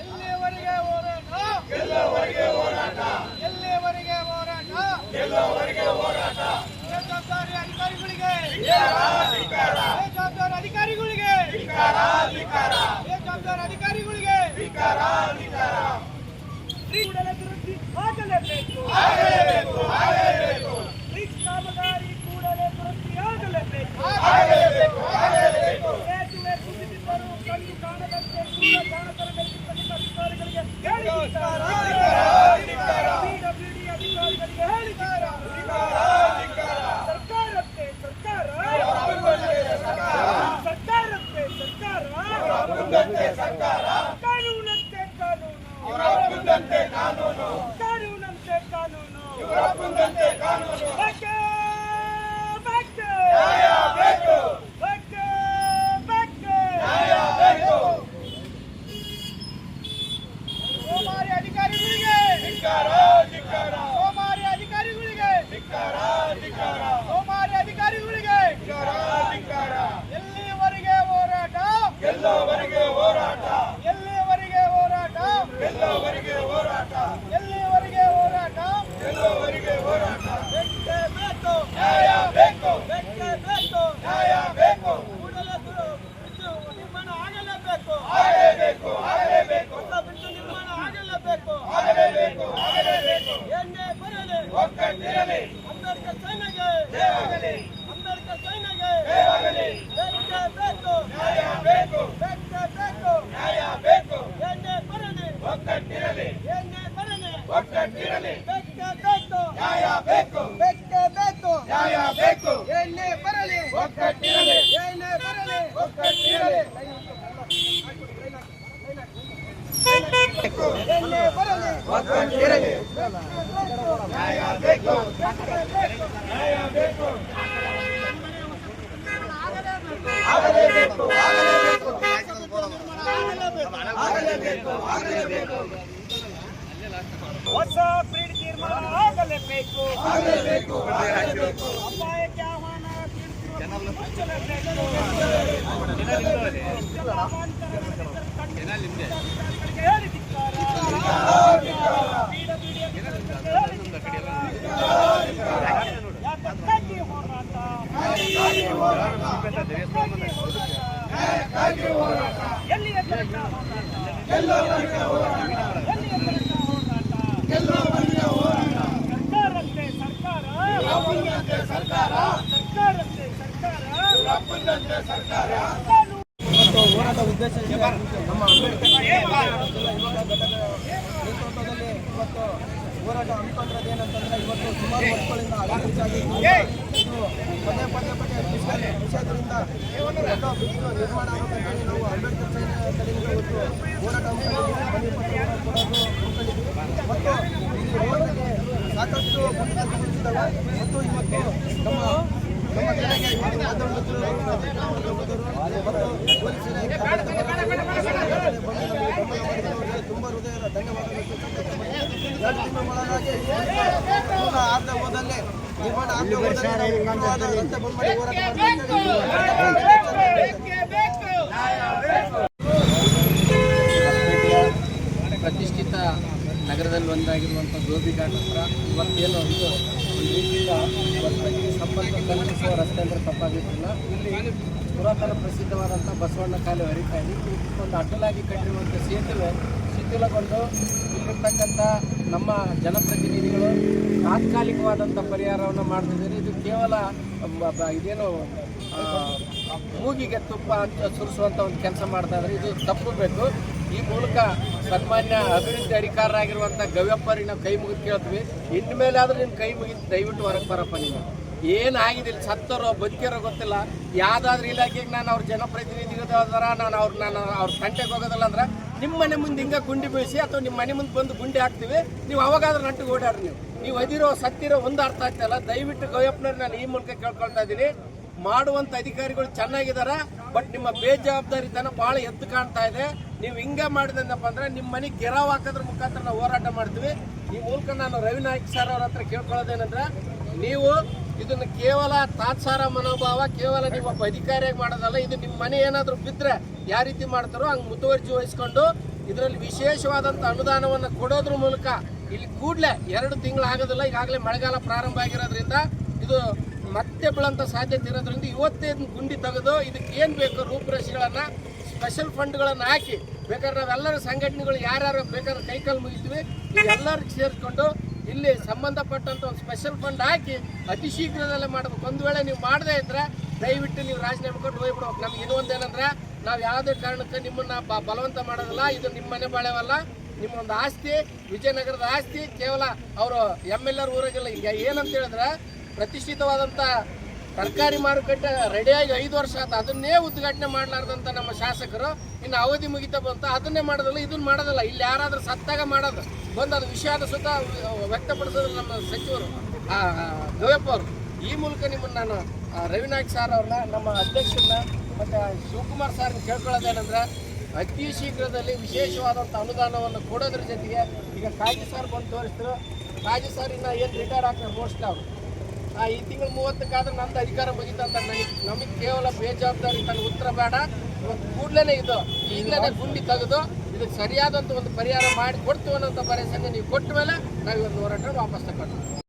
ಎಲ್ಲಿಯವರೆಗೆ ಹೋರಾಟ ಎಲ್ಲಿಯವರೆಗೆ ಹೋರಾಟ ಬೇಜವಾಬ್ದಾರಿ ಅಧಿಕಾರಿಗಳಿಗೆ ಬೇಜವಾಬ್ದಾರಿ ಅಧಿಕಾರಿಗಳಿಗೆ ಕೂಡಲೇ ದುರಸ್ತಿ ಆಗಲೇಬೇಕು ಕಾಮಗಾರಿ ಕೂಡಲೇ ದುರಸ್ತಿ ಆಗಲೇಬೇಕು ಸೇತುವೆ ಕುಸಿದಿದ್ದರೂ ಕಣ್ಣು ಕಾಣದಂತೆ ಕೂಡ ಕಾಣತರ ಮೇಲ್ಪಟ್ಟ ಅಧಿಕಾರಿಗಳಿಗೆ ಬಿಡಿ ಅಧಿಕಾರಿಗಳಿಗೆ ಹೇಳಿದ್ದಾರೆ ಸರ್ಕಾರಕ್ಕೆ ಸರ್ಕಾರ ಕಾನೂನಂತೆ ಕಾನೂನು ಸೋಮಾರಿ ಅಧಿಕಾರಿಗಳಿಗೆ ಎಲ್ಲಿಯವರೆಗೆ ಹೋರಾಟ ನಿರ್ಮಾಣ ಆಗಲೇಬೇಕು ಏನೇ ಬರಲಿ ಅಂಬೇಡ್ಕರ್ ಸೇನೆಗೆ ಏನೇ ಬರಲಿ ಹೊಸ ಬ್ರಿಡ್ಜ್ ನಿರ್ಮಾಣ ಆಗಲೇಬೇಕು ಅಪಾಯಕ್ಕೆ ಆಹ್ವಾನ ಹೋರಾಟ ಉದ್ದೇಶ ನಮ್ಮ ಅಂಬೇಡ್ಕರ್ ನೇತೃತ್ವದಲ್ಲಿ ಇವತ್ತು ಹೋರಾಟ ಹಮ್ಮಿಕೊಂಡಿರೋದು ಏನಂತಂದ್ರೆ ಇವತ್ತು ಸುಮಾರು ವರ್ಷಗಳಿಂದ ಅಭಿವೃದ್ಧಿಯಾಗಿ ಪದೇ ವಿಷಯದಿಂದ ಬ್ರಿಡ್ಜ್ ನಿರ್ಮಾಣ ಆಗಬೇಕಂತೇಳಿ ನಾವು ಅಂಬೇಡ್ಕರ್ ಕಡೆಯಿಂದ ಇವತ್ತು ಹೋರಾಟ ಹಮ್ಮಿಕೊಂಡಿದ್ದೀವಿ. ಮತ್ತು ಈ ರೋಡ್ಗೆ ಸಾಕಷ್ಟು ಮುನ್ನಡೆದಿದ್ದಾವೆ ಮತ್ತು ಇವತ್ತು ನಮ್ಮ ಕಡೆಗೆ ಪೊಲೀಸ್ ಇಲಾಖೆ ತುಂಬ ಹೃದಯದ ಧನ್ಯವಾದಗಳು. 2 ತಿಂಗಳ ಒಳಗಾಗಿ ಆರ್ಧ ಹೋದಲ್ಲೇ ನಿರ್ಮಾಣ ಪ್ರತಿಷ್ಠಿತ ನಗರದಲ್ಲಿ ಒಂದಾಗಿರುವಂಥ ಗೋಬಿಘಾಟ್ ಹತ್ರ ಇವತ್ತೇನು ಇದು ಒಂದು ರೀತಿಯಿಂದ ಹೊಸದಾಗಿ ಸಂಪರ್ಕ ಕಲ್ಪಿಸುವ ರಸ್ತೆ ಅಂದರೆ ತಪ್ಪಾಗಿರಲಿಲ್ಲ. ಇಲ್ಲಿ ಪುರಾತನ ಪ್ರಸಿದ್ಧವಾದಂಥ ಬಸವಣ್ಣ ಕಾಲುವೆ ಹರಿತಾ ಇದೆ. ಒಂದು ಅಡ್ಡಲಾಗಿ ಕಟ್ಟಿರುವಂಥ ಸೇತುವೆ ಶಿಥಿಲಗೊಂಡು ಇಲ್ಲಿರ್ತಕ್ಕಂಥ ನಮ್ಮ ಜನಪ್ರತಿನಿಧಿಗಳು ತಾತ್ಕಾಲಿಕವಾದಂಥ ಪರಿಹಾರವನ್ನು ಮಾಡ್ತಿದ್ದಾರೆ. ಇದು ಕೇವಲ ಇದೇನು ಮೂಗಿಗೆ ತುಪ್ಪ ಸುರಿಸುವಂಥ ಒಂದು ಕೆಲಸ ಮಾಡ್ತಾ ಇದ್ದಾರೆ. ಇದು ತಪ್ಪಬೇಕು. ಈ ಮೂಲಕ ಸನ್ಮಾನ್ಯ ಅಭಿವೃದ್ಧಿ ಅಧಿಕಾರರಾಗಿರುವಂಥ ಗವ್ಯಪ್ಪರಿಗೆ ನಾವು ಕೈ ಮುಗಿದು ಕೇಳ್ತೀವಿ. ಇನ್ಮೇಲೆ ಆದರೂ ನಿಮ್ಮ ಕೈ ಮುಗಿದು ದಯವಿಟ್ಟು ಹೊರಗೆ ಬರಪ್ಪ. ನೀವು ಏನಾಗಿದ್ದಿಲ್ಲ, ಸತ್ತರೋ ಬದುಕಿರೋ ಗೊತ್ತಿಲ್ಲ. ಯಾವುದಾದ್ರೂ ಇಲಾಖೆಗೆ ನಾನು ಅವ್ರ ಜನಪ್ರತಿನಿಧಿಗಳಾದ್ರೆ ನಾನು ಅವ್ರ ಕಂಟೆಗೆ ಹೋಗೋದಿಲ್ಲ ಅಂದ್ರೆ ನಿಮ್ಮ ಮನೆ ಮುಂದೆ ಹಿಂಗೆ ಗುಂಡಿ ಬೀಳಿಸಿ ಅಥವಾ ನಿಮ್ಮ ಮನೆ ಮುಂದೆ ಬಂದು ಗುಂಡಿ ಹಾಕ್ತೀವಿ. ನೀವು ಅವಾಗಾದ್ರೂ ನಟ್ಟಿಗೆ ಓಡಾಡ್ರಿ. ನೀವು ಅದಿರೋ ಸತ್ತಿರೋ ಒಂದು ಅರ್ಥ ಆಗ್ತಾಯಿಲ್ಲ. ದಯವಿಟ್ಟು ಗವ್ಯಪ್ಪನವ್ರು ನಾನು ಈ ಮೂಲಕ ಕೇಳ್ಕೊಳ್ತಾ ಇದ್ದೀನಿ, ಮಾಡುವಂಥ ಅಧಿಕಾರಿಗಳು ಚೆನ್ನಾಗಿದ್ದಾರೆ, ಬಟ್ ನಿಮ್ಮ ಬೇಜವಾಬ್ದಾರಿತನ ಭಾಳ ಎದ್ದು ಕಾಣ್ತಾ ಇದೆ. ನೀವು ಹಿಂಗೆ ಮಾಡಿದಪ್ಪ ಅಂದರೆ ನಿಮ್ಮ ಮನೆಗೆ ಗೆರಾವ್ ಹಾಕೋದ್ರ ಮುಖಾಂತರ ನಾವು ಹೋರಾಟ ಮಾಡ್ತೀವಿ. ಈ ಮೂಲಕ ನಾನು ರವಿನಾಯ್ಕ ಸರ್ ಅವ್ರ ಹತ್ರ ಕೇಳ್ಕೊಳ್ಳೋದೇನೆಂದ್ರೆ, ನೀವು ಇದನ್ನು ಕೇವಲ ತಾತ್ಸಾರ ಮನೋಭಾವ, ಕೇವಲ ನೀವು ಒಬ್ಬ ಅಧಿಕಾರಿಯಾಗಿ ಮಾಡೋದಲ್ಲ. ಇದು ನಿಮ್ಮ ಮನೆ ಏನಾದರೂ ಬಿದ್ದರೆ ಯಾವ ರೀತಿ ಮಾಡ್ತಾರೋ ಹಂಗೆ ಮುತುವರ್ಜಿ ವಹಿಸ್ಕೊಂಡು ಇದರಲ್ಲಿ ವಿಶೇಷವಾದಂಥ ಅನುದಾನವನ್ನು ಕೊಡೋದ್ರ ಮೂಲಕ ಇಲ್ಲಿ ಕೂಡಲೇ 2 ತಿಂಗಳು ಆಗೋದಿಲ್ಲ, ಈಗಾಗಲೇ ಮಳೆಗಾಲ ಪ್ರಾರಂಭ ಆಗಿರೋದ್ರಿಂದ ಇದು ಮತ್ತೆ ಬೀಳಂತ ಸಾಧ್ಯತೆ ಇರೋದ್ರಿಂದ ಇವತ್ತೇ ಗುಂಡಿ ತೆಗೆದು ಇದಕ್ಕೆ ಏನು ಬೇಕು ರೂಪುರೇಷೆಗಳನ್ನು ಸ್ಪೆಷಲ್ ಫಂಡ್ಗಳನ್ನು ಹಾಕಿ ಬೇಕಾದ್ರೆ ನಾವೆಲ್ಲರ ಸಂಘಟನೆಗಳು ಯಾರ್ಯಾರು ಬೇಕಾದ್ರೆ ಕೈಕಾಲು ಮುಗಿತೀವಿ ಇವೆಲ್ಲರಿಗೂ ಸೇರಿಸ್ಕೊಂಡು ಇಲ್ಲಿ ಸಂಬಂಧಪಟ್ಟಂಥ ಒಂದು ಸ್ಪೆಷಲ್ ಫಂಡ್ ಹಾಕಿ ಅತಿ ಶೀಘ್ರದಲ್ಲೇ ಮಾಡಬೇಕು. ಒಂದು ವೇಳೆ ನೀವು ಮಾಡದೇ ಇದ್ರೆ ದಯವಿಟ್ಟು ನೀವು ರಾಜೀನಾಮೆ ಕೊಟ್ಟು ಹೋಗ್ಬಿಡ್ಬೇಕು. ನಮ್ಗೆ ಇನ್ನೊಂದೇನಂದ್ರೆ ನಾವು ಯಾವುದೇ ಕಾರಣಕ್ಕೆ ನಿಮ್ಮನ್ನು ಬಲವಂತ ಮಾಡೋದಿಲ್ಲ, ಇದು ನಿಮ್ಮ ಮನೆ ಬಾಳೆವಲ್ಲ, ನಿಮ್ಮ ಒಂದು ಆಸ್ತಿ, ವಿಜಯನಗರದ ಆಸ್ತಿ. ಕೇವಲ ಅವರು MLR ಊರಾಗಿಲ್ಲ. ಈಗ ಏನಂತ ಹೇಳಿದ್ರೆ ಪ್ರತಿಷ್ಠಿತವಾದಂಥ ತರಕಾರಿ ಮಾರುಕಟ್ಟೆ ರೆಡಿಯಾಗಿ 5 ವರ್ಷ ಆಯ್ತು, ಅದನ್ನೇ ಉದ್ಘಾಟನೆ ಮಾಡಲಾರ್ದಂಥ ನಮ್ಮ ಶಾಸಕರು ಇನ್ನು ಅವಧಿ ಮುಗಿತಾ ಬಂತು, ಅದನ್ನೇ ಮಾಡೋದಿಲ್ಲ, ಇದನ್ನು ಮಾಡೋದಿಲ್ಲ. ಇಲ್ಲಿ ಯಾರಾದರೂ ಸತ್ತಾಗ ಮಾಡೋದು ಬಂದು ಅದು ವಿಷಾದ ಸುತ್ತ ವ್ಯಕ್ತಪಡಿಸೋದು ನಮ್ಮ ಸಚಿವರು ಗವ್ಯಪ್ಪ ಅವರು. ಈ ಮೂಲಕ ನಿಮ್ಮನ್ನು ನಾನು ರವಿನಾಯಕ್ ಸರ್ ಅವ್ರನ್ನ, ನಮ್ಮ ಅಧ್ಯಕ್ಷರನ್ನ ಮತ್ತು ಶಿವಕುಮಾರ್ ಸರ್ನ ಕೇಳ್ಕೊಳ್ಳೋದೇನೆಂದ್ರೆ ಅತಿ ಶೀಘ್ರದಲ್ಲಿ ವಿಶೇಷವಾದಂಥ ಅನುದಾನವನ್ನು ಕೊಡೋದ್ರ ಜೊತೆಗೆ ಈಗ ಕಾಜಿ ಸರ್ ಬಂದು ತೋರಿಸಿದ್ರು. ಕಾಜಿ ಸರ್ ಇನ್ನು ಏನು ರಿಟೈರ್ ಆಗ್ತಾರೆ ಮೋಸ್ಟ್ಲಿ ಅವರು ಈ ತಿಂಗಳು 30ಕ್ಕಾದ್ರೆ ನಂದು ಅಧಿಕಾರ ಮುಗಿತಂತ ನಮಗೆ ಕೇವಲ ಬೇಜವಾಬ್ದಾರಿ ತನ್ನ ಉತ್ತರ ಬೇಡ. ಇವತ್ತು ಕೂಡಲೇ ಇದು ಈಗಲೇ ಗುಂಡಿ ತೆಗೆದು ಇದಕ್ಕೆ ಸರಿಯಾದಂಥ ಒಂದು ಪರಿಹಾರ ಮಾಡಿ ಕೊಡ್ತೀವಿ ಅನ್ನೋಂಥ ಭರವಸೆಗೆ ನೀವು ಕೊಟ್ಟ ಮೇಲೆ ನಾವು ಇವತ್ತು ಹೋರಾಟ ವಾಪಸ್ ತಗೊಂಡು